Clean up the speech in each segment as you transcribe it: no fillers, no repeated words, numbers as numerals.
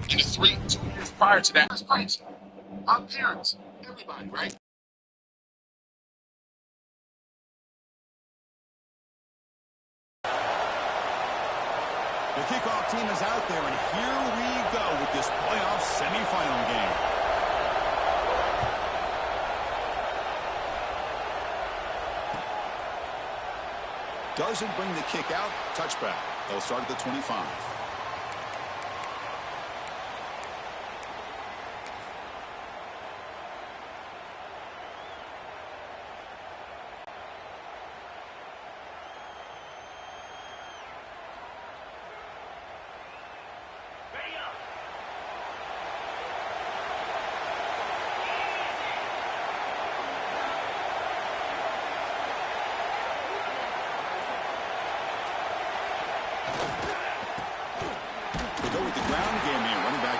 In the 2 years prior to that, our parents, everybody, right? The kickoff team is out there, and here we go with this playoff semifinal game. Doesn't bring the kick out. Touchback. They'll start at the 25.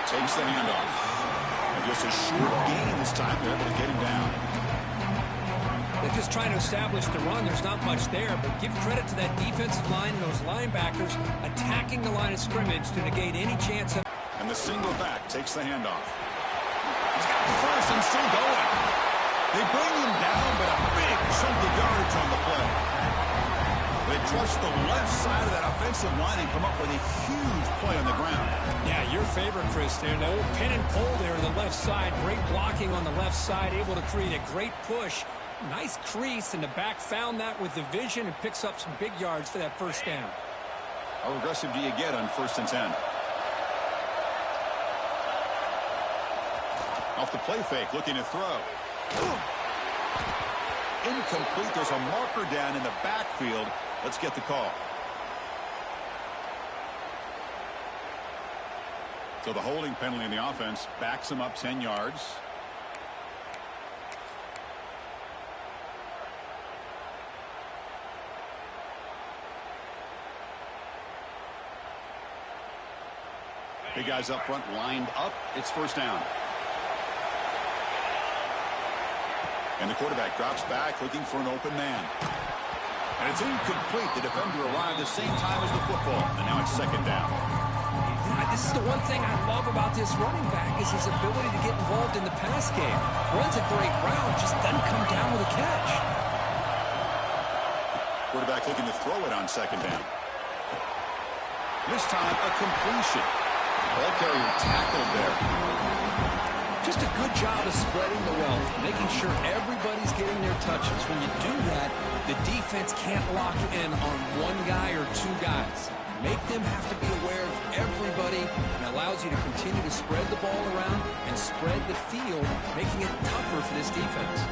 Takes the handoff. And just a short gain this time. They're able to get him down. They're just trying to establish the run. There's not much there, but give credit to that defensive line and those linebackers attacking the line of scrimmage to negate any chance of... And the single back takes the handoff. He's got the first and still going. They bring him down, but a big chunk of yardage on the play. They trust the left side of that offensive line and come up with a huge play on the ground. Yeah, your favorite, Chris, there. The old pin and pull there on the left side. Great blocking on the left side, able to create a great push. Nice crease, and the back found that with the vision and picks up some big yards for that first down. How aggressive do you get on 1st and 10? Off the play fake, looking to throw. Incomplete. There's a marker down in the backfield. Let's get the call. So the holding penalty in the offense backs him up 10 yards. Big guys up front lined up. It's first down. And the quarterback drops back looking for an open man. And it's incomplete. The defender arrived the same time as the football. And now it's second down. This is the one thing I love about this running back is his ability to get involved in the pass game. Runs a great route, just doesn't come down with a catch. Quarterback looking to throw it on second down. This time a completion. Ball carrier tackled there. Just a good job of spreading the wealth, making sure everybody's getting their touches. When you do that, the defense can't lock in on one guy or two guys. Make them have to be aware of everybody, and allows you to continue to spread the ball around and spread the field, making it tougher for this defense.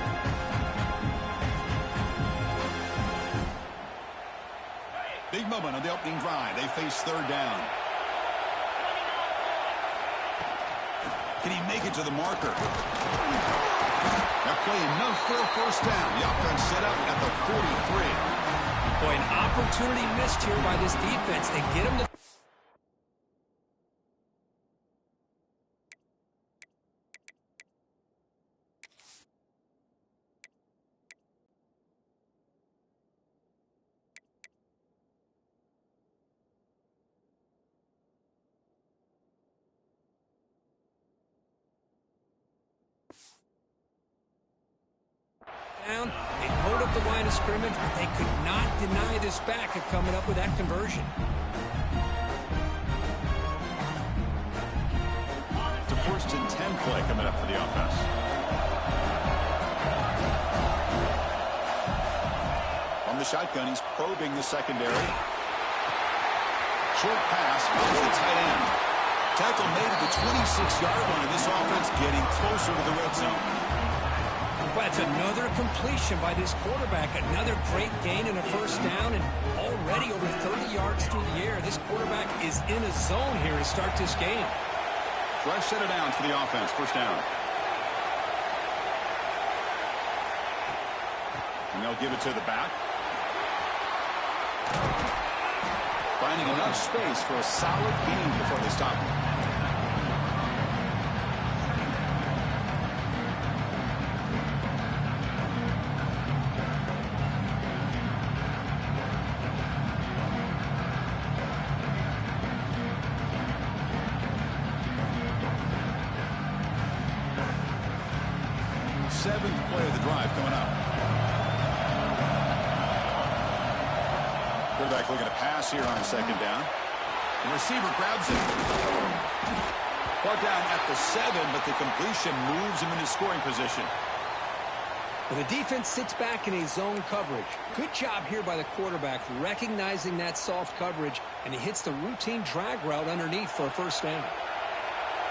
Big moment on the opening drive. They face third down. Can he make it to the marker? That play enough for a first down. The offense set up at the 43. Boy, an opportunity missed here by this defense. They get him to... down. They hold up the line of scrimmage, but they could not deny this back of coming up with that conversion. It's a 1st and 10 play coming up for the offense. On the shotgun, he's probing the secondary. Short pass, finds the tight end. Tackle made at the 26-yard line. This offense getting closer to the red zone. That's another completion by this quarterback. Another great gain in a first down, and already over 30 yards through the air. This quarterback is in a zone here to start this game. Fresh set of downs for the offense. First down. And they'll give it to the back. Finding enough space for a solid gain before they stop him. 7th play of the drive coming up. Quarterback looking to pass here on 2nd down. The receiver grabs it. Brought down at the 7, but the completion moves him into scoring position. Well, the defense sits back in a zone coverage. Good job here by the quarterback recognizing that soft coverage, and he hits the routine drag route underneath for a first down.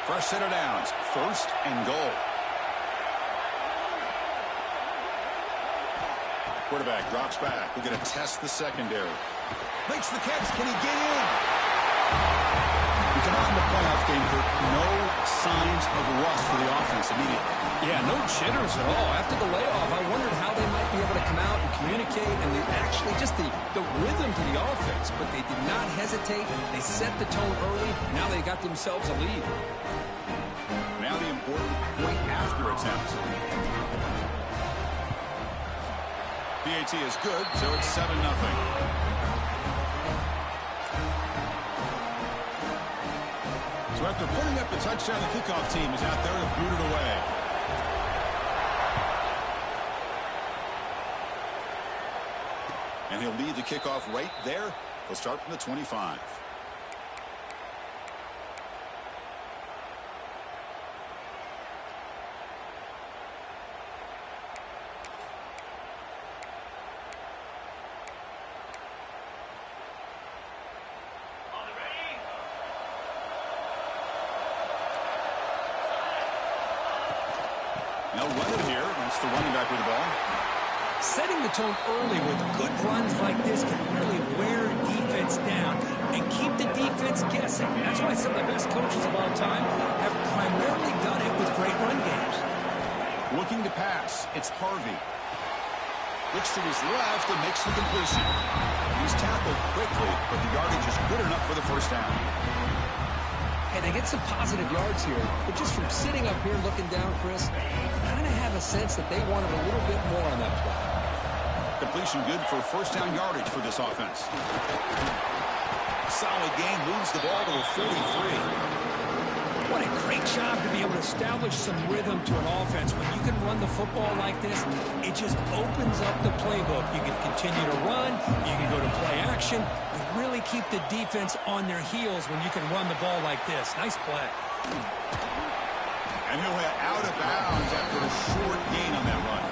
Fresh set of downs, 1st and goal. Quarterback drops back. We're going to test the secondary. Makes the catch. Can he get in? We come out in the playoff game for no signs of rust for the offense immediately. Yeah, no jitters at all. After the layoff, I wondered how they might be able to come out and communicate and actually just the rhythm to the offense. But they did not hesitate. They set the tone early. Now they got themselves a lead. Now the important point after attempt. PAT is good, so it's 7-0. So after putting up the touchdown, the kickoff team is out there to boot it away. And he'll lead the kickoff right there. He'll start from the 25. They'll run it here. That's the running back with the ball. Setting the tone early with good runs like this can really wear defense down and keep the defense guessing. That's why some of the best coaches of all time have primarily done it with great run games. Looking to pass. It's Harvey. Looks to his left and makes the completion. He's tackled quickly, but the yardage is good enough for the first down. Hey, they get some positive yards here, but just from sitting up here looking down, Chris, I kind of have a sense that they wanted a little bit more on that play. Completion good for first down yardage for this offense. Solid gain, moves the ball to a 43. What a great job to be able to establish some rhythm to an offense. When you can run the football like this, it just opens up the playbook. You can continue to run, you can go to play action, and really keep the defense on their heels when you can run the ball like this. Nice play. And he'll head out of bounds after a short gain on that run.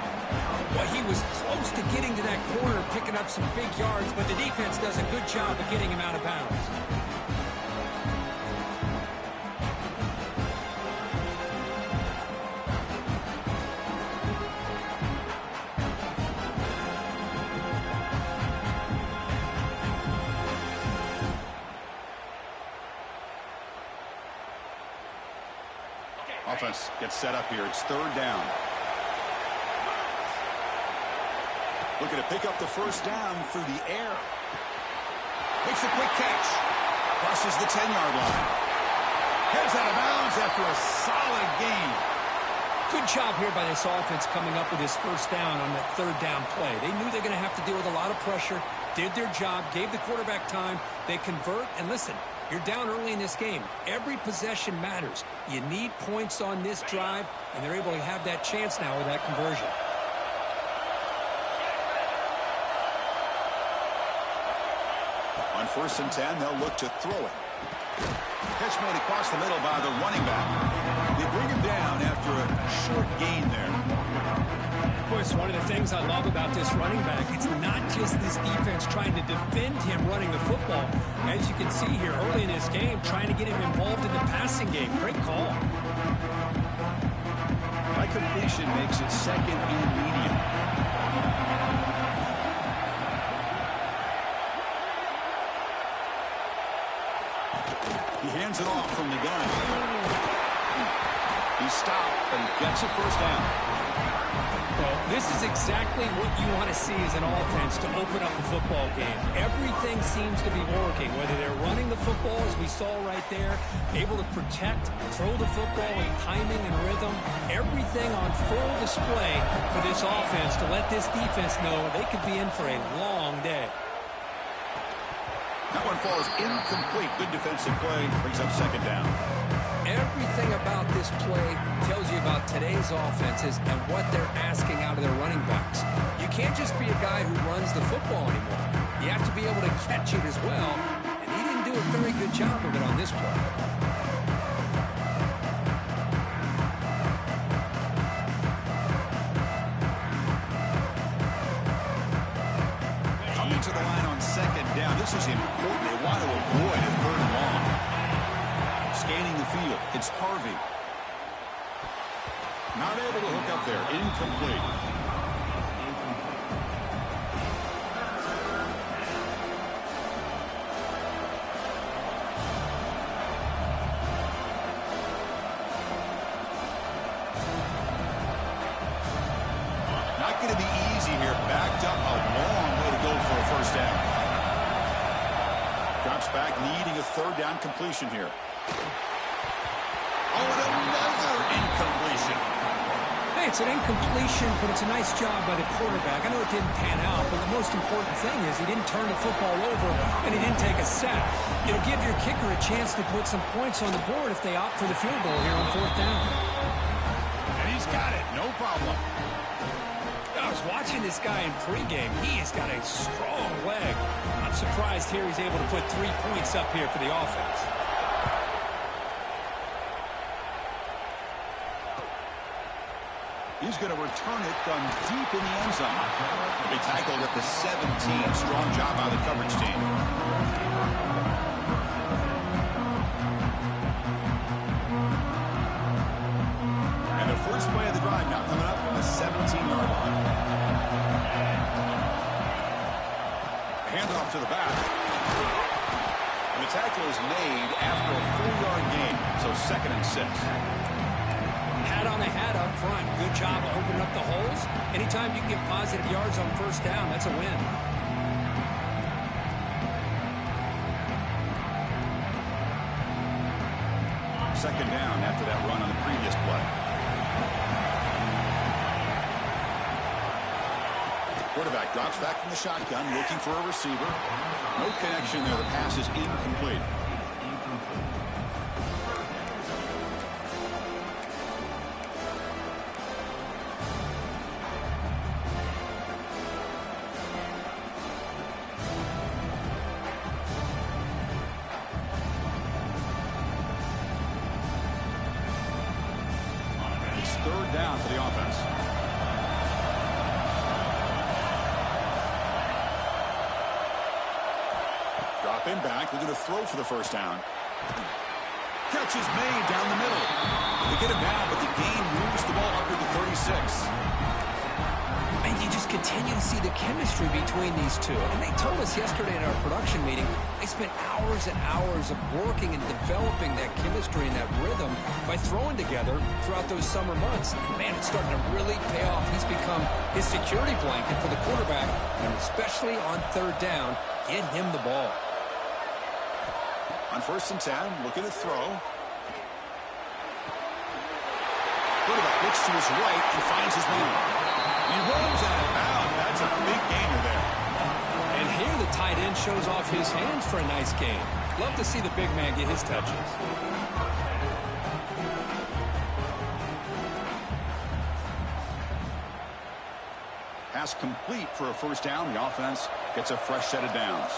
Well, he was close to getting to that corner, picking up some big yards, but the defense does a good job of getting him out of bounds. Offense gets set up here. It's 3rd down. Looking to pick up the first down through the air. Makes a quick catch. Crosses the 10-yard line. Heads out of bounds after a solid gain. Good job here by this offense coming up with his first down on that 3rd down play. They knew they're going to have to deal with a lot of pressure, did their job, gave the quarterback time. They convert, and listen, you're down early in this game. Every possession matters. You need points on this drive, and they're able to have that chance now with that conversion. On 1st and 10, they'll look to throw it. Catch made across the middle by the running back. They bring him down after a short gain there. Of course, one of the things I love about this running back, it's not just this defense trying to defend him running the football. As you can see here early in this game, trying to get him involved in the passing game. Great call. That completion makes it 2nd and medium. He hands it off from the gun. He stopped, but he gets a first down. Well, this is exactly what you want to see as an offense to open up a football game. Everything seems to be working, whether they're running the football, as we saw right there, able to protect, throw the football in timing and rhythm, everything on full display for this offense to let this defense know they could be in for a long day. That one falls incomplete. Good defensive play. Brings up 2nd down. Everything about this play tells you about today's offenses and what they're asking out of their running backs. You can't just be a guy who runs the football anymore. You have to be able to catch it as well, and he didn't do a very good job of it on this play. Coming to the line on second down. This is important. They want to avoid a third and long. Scanning the field. It's Harvey. Not able to hook up there. Incomplete. Not going to be easy here. Backed up a long way to go for a first down. Drops back, needing a third down completion here. Oh, and another incompletion. Hey, it's an incompletion, but it's a nice job by the quarterback. I know it didn't pan out, but the most important thing is he didn't turn the football over and he didn't take a sack. It'll give your kicker a chance to put some points on the board if they opt for the field goal here on fourth down. And he's got it. No problem. I was watching this guy in pregame. He has got a strong leg. I'm surprised here he's able to put 3 points up here for the offense. He's going to return it from deep in the end zone. They tackled at the 17. Strong job by the coverage team. And the first play of the drive now coming up from the 17-yard line. Handoff to the back. And the tackle is made after a 4-yard gain. So 2nd and 6. Hat on a hat up front. Good job of opening up the holes. Anytime you can get positive yards on first down, that's a win. Second down after that run on the previous play. Quarterback drops back from the shotgun, looking for a receiver. No connection there. The pass is incomplete. Third down for the offense. Dropping back. We're going to throw for the first down. Catch is made down the middle. They get him down, but the gain moves the ball up to the 36. And you just continue to see the chemistry between these two. And they told us yesterday in our production meeting, they spent hours and hours of working and developing that chemistry and that rhythm by throwing together throughout those summer months. And man, it's starting to really pay off. He's become his security blanket for the quarterback, and especially on third down, get him the ball. On 1st and 10, looking to throw. Quarterback looks to his right and finds his man. He rolls out of bounds. That's a big gainer there. And here the tight end shows off his hands for a nice gain. Love to see the big man get his touches. Pass complete for a first down. The offense gets a fresh set of downs.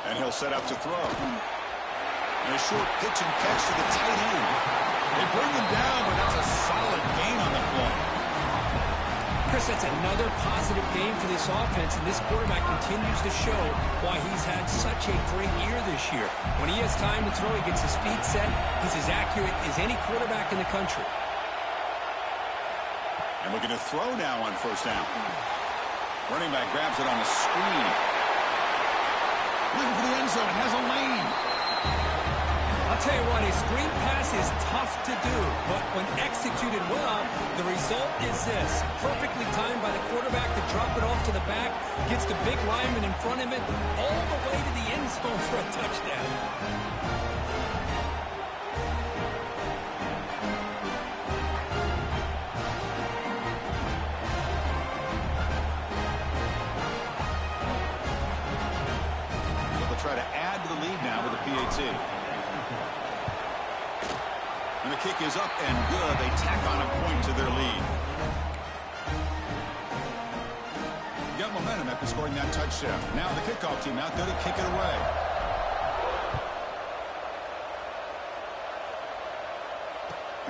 And he'll set up to throw. And a short pitch and catch to the tight end. They bring him down, but that's a solid gain on the play. Chris, that's another positive game for this offense, and this quarterback continues to show why he's had such a great year this year. When he has time to throw, he gets his feet set. He's as accurate as any quarterback in the country. And looking to throw now on first down. Running back grabs it on the screen. Looking for the end zone. Has a lane. I'll tell you what, a screen pass is tough to do, but when executed well, the result is this. Perfectly timed by the quarterback to drop it off to the back, gets the big lineman in front of it, all the way to the end zone for a touchdown. They'll try to add to the lead now with a PAT. And the kick is up and good. They tack on a point to their lead. You got momentum after scoring that touchdown. Now the kickoff team out there to kick it away.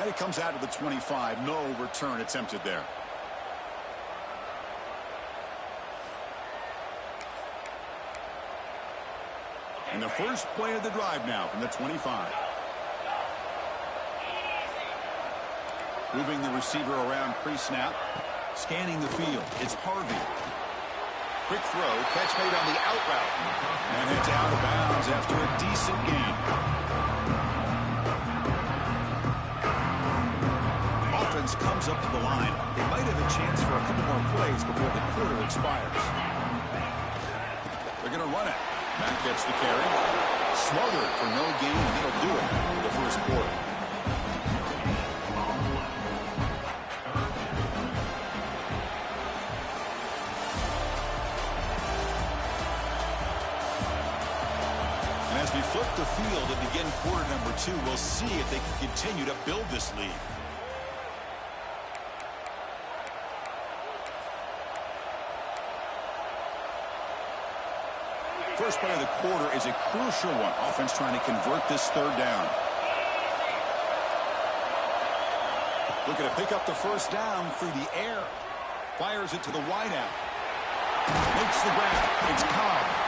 And it comes out to the 25. No return attempted there. And the first play of the drive now from the 25. Moving the receiver around pre-snap. Scanning the field. It's Harvey. Quick throw. Catch made on the out route. And it's out of bounds after a decent gain. Offense comes up to the line. They might have a chance for a couple more plays before the quarter expires. They're going to run it. Matt gets the carry. Smothered for no gain, and that'll do it for the first quarter. And as we flip the field and begin quarter number 2, we'll see if they can continue to build this lead. First play of the quarter is a crucial one. Offense trying to convert this third down. Looking to pick up the first down through the air. Fires it to the wideout. Makes the grab. It's Ncaa.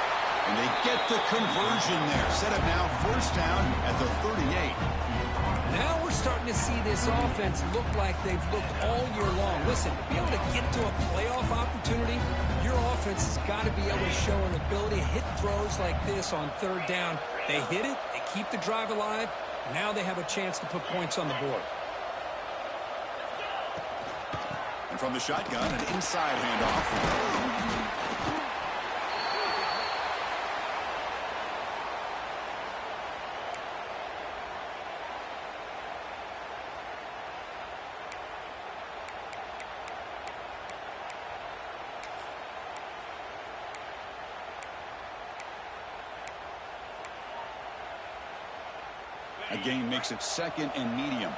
And they get the conversion there. Set up now first down at the 38. Now we're starting to see this offense look like they've looked all year long. Listen, to be able to get to a playoff opportunity, your offense has got to be able to show an ability to hit throws like this on third down. They hit it, they keep the drive alive. Now they have a chance to put points on the board. And from the shotgun, an inside handoff. A gain makes it second and medium.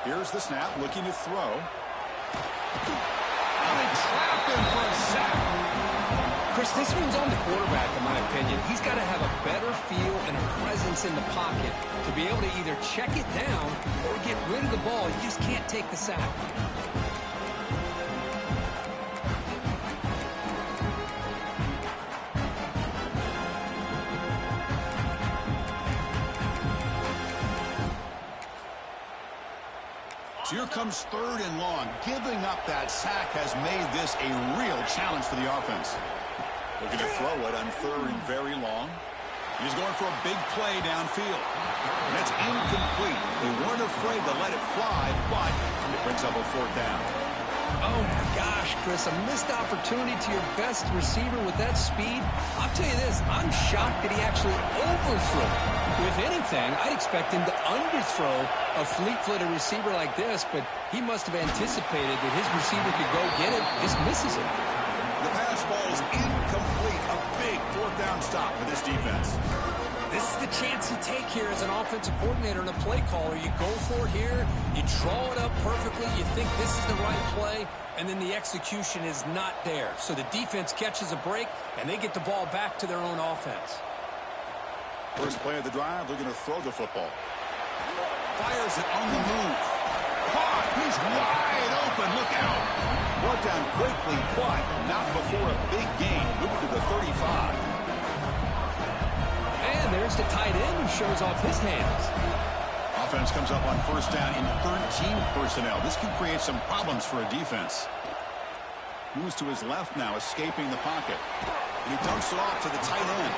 Here's the snap, looking to throw. Oh, they trap him for a sack. Chris, this one's on the quarterback, in my opinion. He's got to have a better feel and a presence in the pocket to be able to either check it down or get rid of the ball. He just can't take the sack. So here comes third and long. Giving up that sack has made this a real challenge for the offense. Looking to throw it on third and very long. He's going for a big play downfield. And it's incomplete. They weren't afraid to let it fly, but it brings up a fourth down. Oh, my gosh, Chris, a missed opportunity to your best receiver with that speed. I'll tell you this, I'm shocked that he actually overthrew. If anything, I'd expect him to underthrow a fleet-footed receiver like this, but he must have anticipated that his receiver could go get it, just misses it. The pass falls incomplete. A big fourth down stop for this defense. This is the chance you take here as an offensive coordinator and a play caller. You go for it here, you draw it up perfectly, you think this is the right play, and then the execution is not there. So the defense catches a break, and they get the ball back to their own offense. First play of the drive, looking to throw the football. Fires it on the move. Caught! He's wide open. Look out. Brought down quickly, but not before a big gain. Moving to the 35. And there's the tight end who shows off his hands. Offense comes up on first down in 13 personnel. This can create some problems for a defense. Moves to his left now, escaping the pocket. And he dumps it off to the tight end.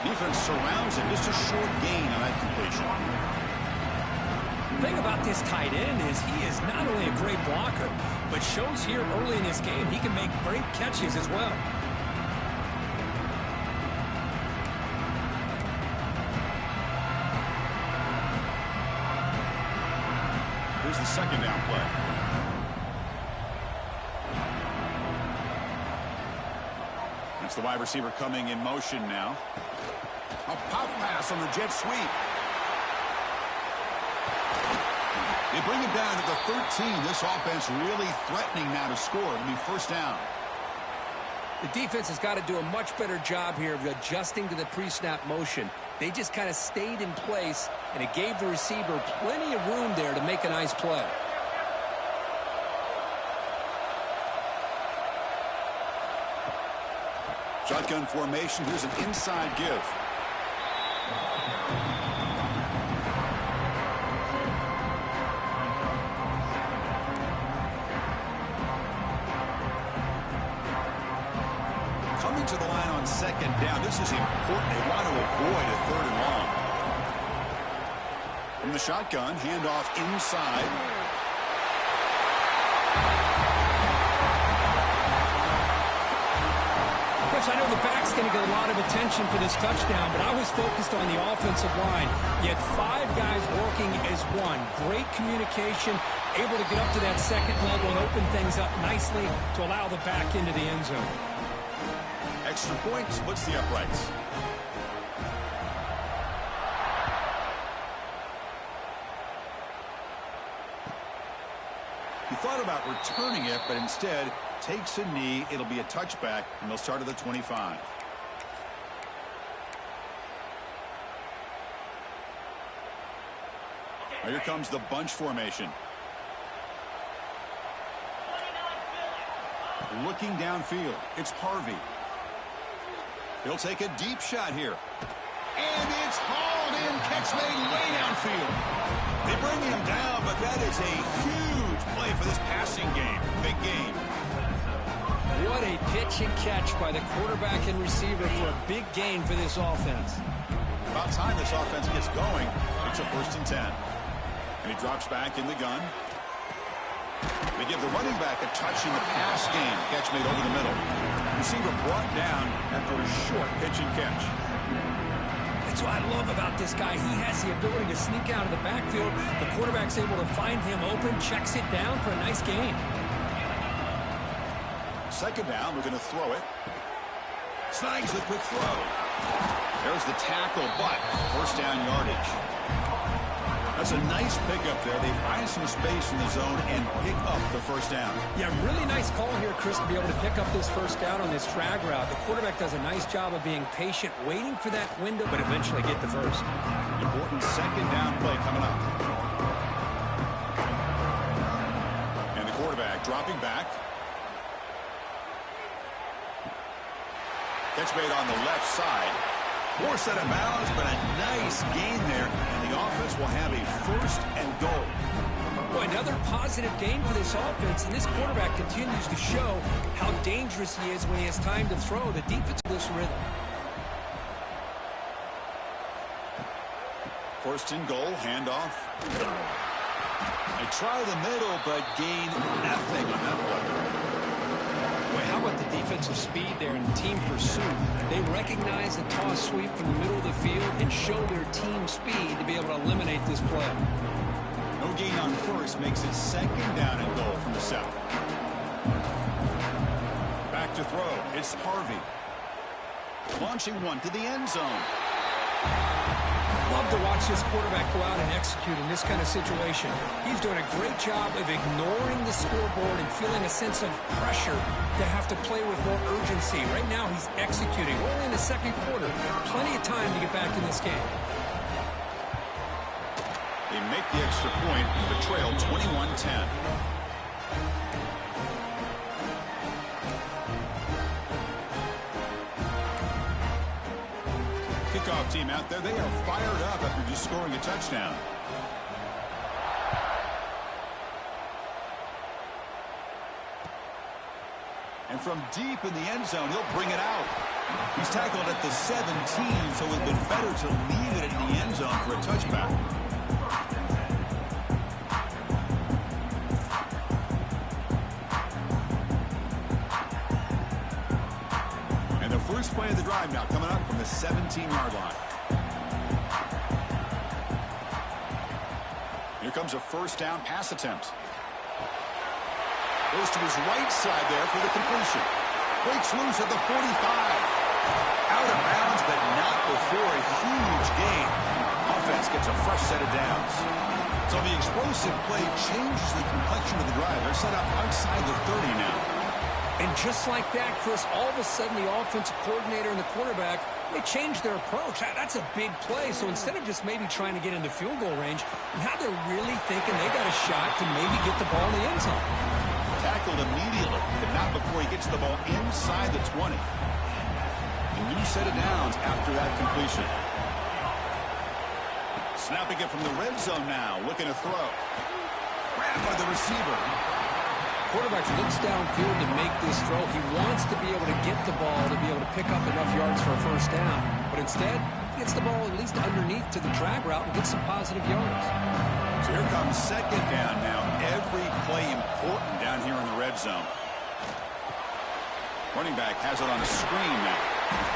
Defense surrounds him. Just a short gain on that completion. The thing about this tight end is he is not only a great blocker, but shows here early in this game he can make great catches as well. Here's the second down play. It's the wide receiver coming in motion now. A pop pass on the jet sweep. They bring it down to the 13. This offense really threatening now to score. It'll be first down. The defense has got to do a much better job here of adjusting to the pre-snap motion. They just kind of stayed in place, and it gave the receiver plenty of room there to make a nice play. Shotgun formation. Here's an inside give. Coming to the line on second down. This is important. They want to avoid a third and long. From the shotgun, handoff inside. Coach, I know the back's going to get a lot of attention for this touchdown, but I was focused on the offensive line. You had 5 guys working as one. Great communication, able to get up to that second level and open things up nicely to allow the back into the end zone. Extra point splits the uprights. He thought about returning it, but instead takes a knee. It'll be a touchback, and they'll start at the 25. Now here comes the bunch formation. Looking downfield, it's Harvey. He'll take a deep shot here. And it's hauled in, catch made way downfield. They bring him down, but that is a huge play for this passing game. Big game. What a pitch and catch by the quarterback and receiver for a big gain for this offense. About time this offense gets going. It's a 1st and 10. And he drops back in the gun. They give the running back a touch in the pass game. Catch made over the middle. Receiver brought down after a short pitch and catch. That's what I love about this guy. He has the ability to sneak out of the backfield. The quarterback's able to find him open, checks it down for a nice gain. Second down, we're going to throw it. Snags the quick throw. There's the tackle, but first down yardage. That's a nice pickup there. They find some space in the zone and pick up the first down. Yeah, really nice call here, Chris, to be able to pick up this first down on this drag route. The quarterback does a nice job of being patient, waiting for that window, but eventually get the first. Important second down play coming up. And the quarterback dropping back. Catch made on the left side. Forced out of bounds, but a nice gain there, and the offense will have a 1st and goal. Boy, another positive gain for this offense, and this quarterback continues to show how dangerous he is when he has time to throw. The defense of this rhythm. 1st and goal, handoff. They try the middle, but gain nothing on that play. Boy, how about the defensive speed there and team pursuit? They recognize the toss sweep from the middle of the field and show their team speed to be able to eliminate this play. No gain on first makes it second down and goal from the 7. Back to throw. It's Harvey. Launching one to the end zone. Love to watch this quarterback go out and execute in this kind of situation. He's doing a great job of ignoring the scoreboard and feeling a sense of pressure to have to play with more urgency. Right now, he's executing. We're only in the second quarter. Plenty of time to get back in this game. They make the extra point with a trail 21-10. Kickoff team out there, they are fired up after just scoring a touchdown. And from deep in the end zone, he'll bring it out. He's tackled at the 17, so it would have been better to leave it in the end zone for a touchback. And the first play of the drive now coming up from the 17-yard line. Here comes a first down pass attempt. Goes to his right side there for the completion. Breaks loose at the 45. Out of bounds, but not before he gets a fresh set of downs. So the explosive play changes the complexion of the drive. They're set up outside the 30 now. And just like that, Chris, all of a sudden the offensive coordinator and the quarterback, they changed their approach. That's a big play. So instead of just maybe trying to get in the field goal range, now they're really thinking they got a shot to maybe get the ball in the end zone. Tackled immediately, but not before he gets the ball inside the 20. A new set of downs after that completion. Snapping it from the red zone now, looking to throw. Grabbed by the receiver. Quarterback looks downfield to make this throw. He wants to be able to get the ball to be able to pick up enough yards for a first down. But instead, he gets the ball at least underneath to the drag route and gets some positive yards. So here comes second down now. Every play important down here in the red zone. Running back has it on a screen now.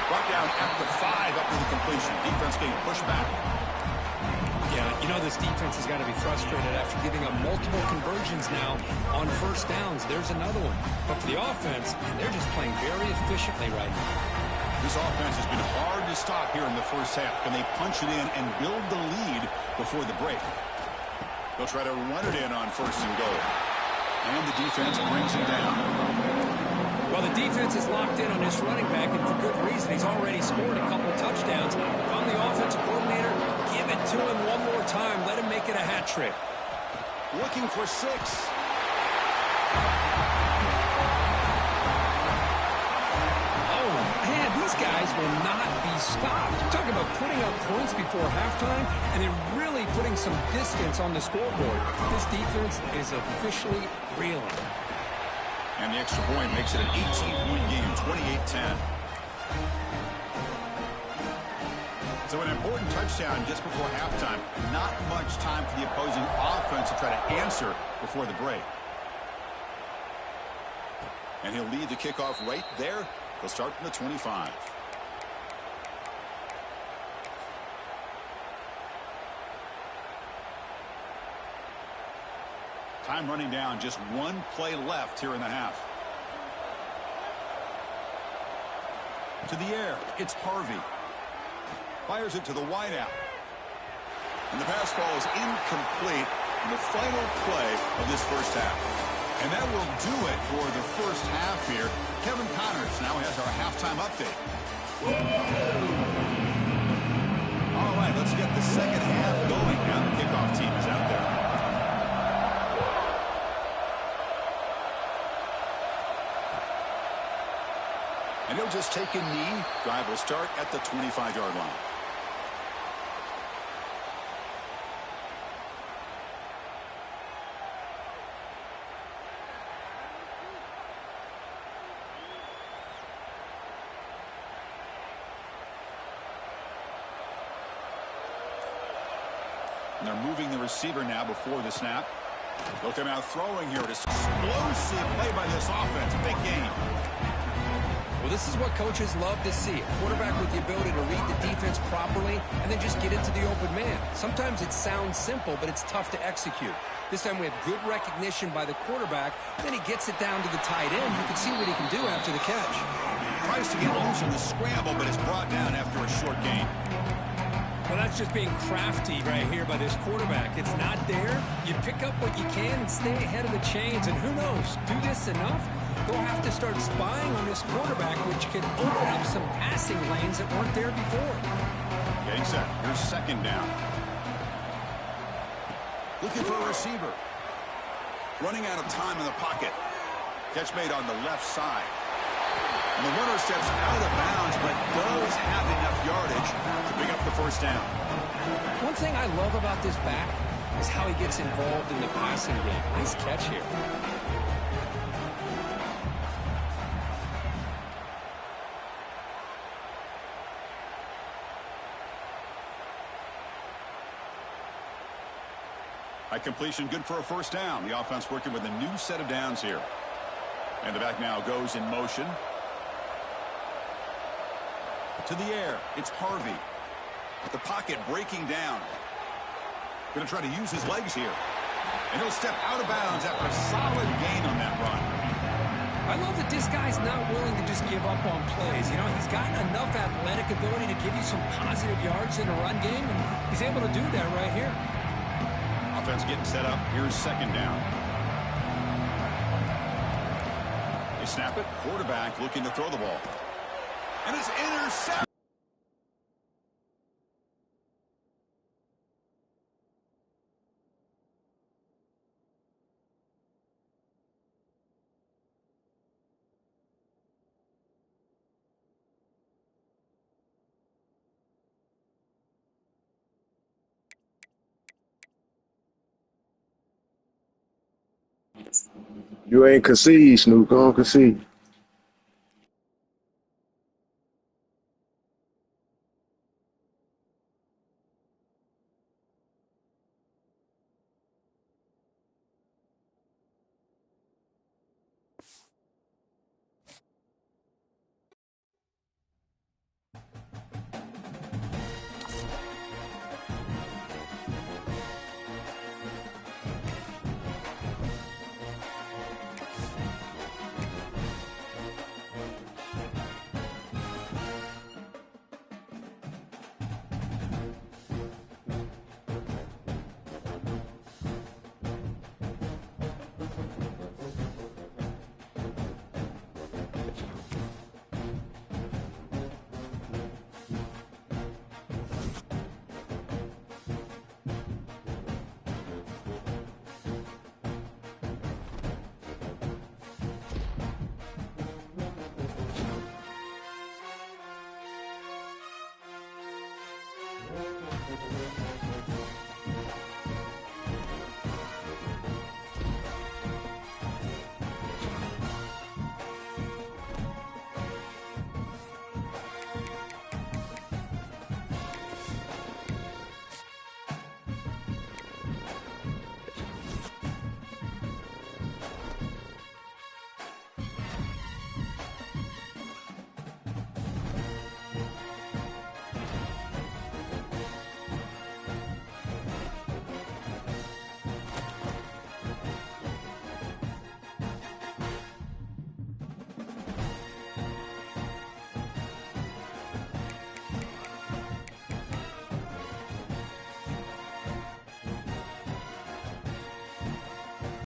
Brought down at the 5 up to the completion. Defense getting pushed back. Yeah, you know this defense has got to be frustrated after giving up multiple conversions now on first downs. There's another one. But for the offense, they're just playing very efficiently right now. This offense has been hard to stop here in the first half. Can they punch it in and build the lead before the break? They'll try to run it in on first and goal. And the defense brings him down. Well, the defense is locked in on this running back, and for good reason. He's already scored a couple touchdowns. If I'm the offensive coordinator, give it to him one more time. Let him make it a hat trick. Looking for 6. Oh, man, these guys will not be stopped. You're talking about putting up points before halftime and then really putting some distance on the scoreboard. This defense is officially reeling. And the extra point makes it an 18-point game, 28-10. So an important touchdown just before halftime. Not much time for the opposing offense to try to answer before the break. And he'll lead the kickoff right there. He'll start from the 25. Time running down, just one play left here in the half. To the air, it's Harvey. Fires it to the wideout. And the pass ball is incomplete in the final play of this first half. And that will do it for the first half here. Kevin Connors now has our halftime update. All right, let's get the second half going now. The kickoff team is out there. And he'll just take a knee. Drive will start at the 25-yard line. And they're moving the receiver now before the snap. They'll come out throwing here. This explosive play by this offense. Big game. Well, this is what coaches love to see. A quarterback with the ability to read the defense properly and then just get into the open man. Sometimes it sounds simple, but it's tough to execute. This time we have good recognition by the quarterback. Then he gets it down to the tight end. You can see what he can do after the catch. Tries to get loose in the scramble, but is brought down after a short gain. Well, that's just being crafty right here by this quarterback. It's not there. You pick up what you can and stay ahead of the chains. And who knows, do this enough, they'll have to start spying on this quarterback, which can open up some passing lanes that weren't there before. Getting set. Here's second down. Looking for a receiver. Running out of time in the pocket. Catch made on the left side. And the runner steps out of bounds, but does have enough yardage to pick up the first down. One thing I love about this back is how he gets involved in the passing game. Nice catch here. High completion, good for a first down. The offense working with a new set of downs here. And the back now goes in motion. To the air, it's Harvey. The pocket breaking down. Going to try to use his legs here. And he'll step out of bounds after a solid gain on that run. I love that this guy's not willing to just give up on plays. You know, he's got enough athletic ability to give you some positive yards in a run game, and he's able to do that right here. Offense getting set up. Here's second down. They snap it. Quarterback looking to throw the ball. And it's intercepted. You ain't concede, Snoop. Don't concede.